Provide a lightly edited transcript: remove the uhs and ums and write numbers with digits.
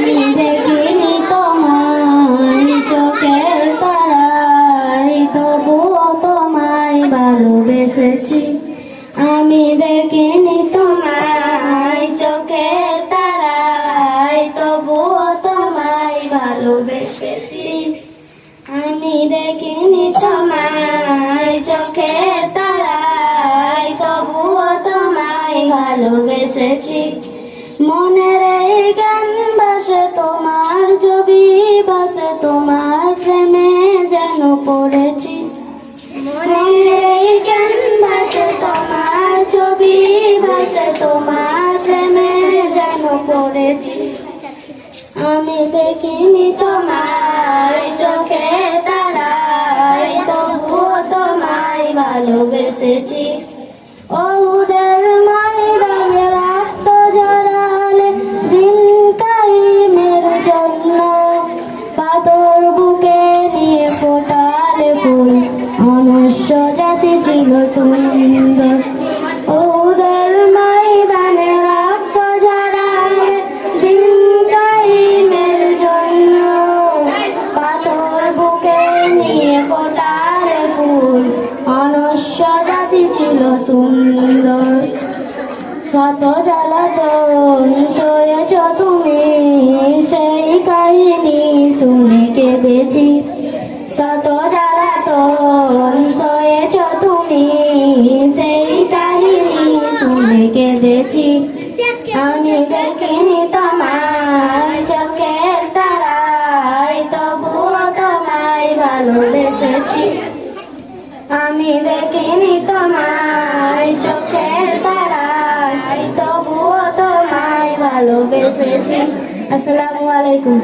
আমি দেখিনি তোমায় চোখের তারায়, তবুও তোমায় ভালোবেসেছি। আমি দেখিনি তোমায় চোখের তারায়, তবুও তোমায় ভালোবেসেছি। আমি দেখিনি তোমায় চোখের তারায়, তবুও তোমায় ভালোবেসেছি। মনের এই গান ভাসে তোমার ছবি, ভাসে তোমার প্রেমে যেন পড়েছি। মনের এই গান ভাসে তোমার ছবি, ভাসে তোমার প্রেমে যেন পড়েছি। আমি দেখিনি তোমায় চোখের তারায়, তবুও তোমায় ভালোবেসেছি। ওদের ময়দানে রক্ত ঝরালে দিন কায়েমের জন্য, পাথর বুকে নিয়ে ফোটালে ফুল, মনুষ্য জাতি ছিল সুন্দর। ওদের ময়দানে রক্ত ঝরালে দিন কায়েমের জন্য, পাথর বুকে নিয়ে ফোটালে ফুল, মনুষ্য জাতি ছিল সুন্দর। শত জ্বালাতন সয়েছ তুমি, সেই কাহিনী শুনে কেঁদেছি। শত জ্বালাতন সয়েছ তুমি, সেই কাহিনী শুনে কেঁদেছি। আমি দেখিনি তোমায় চোখের তারায়, তবুও তোমায় ভালোবেসেছি। আমি দেখিনি তোমায় চোখের তারায়, তবুও তোমায় ভালোবেসেছি। আসসালামু আলাইকুম।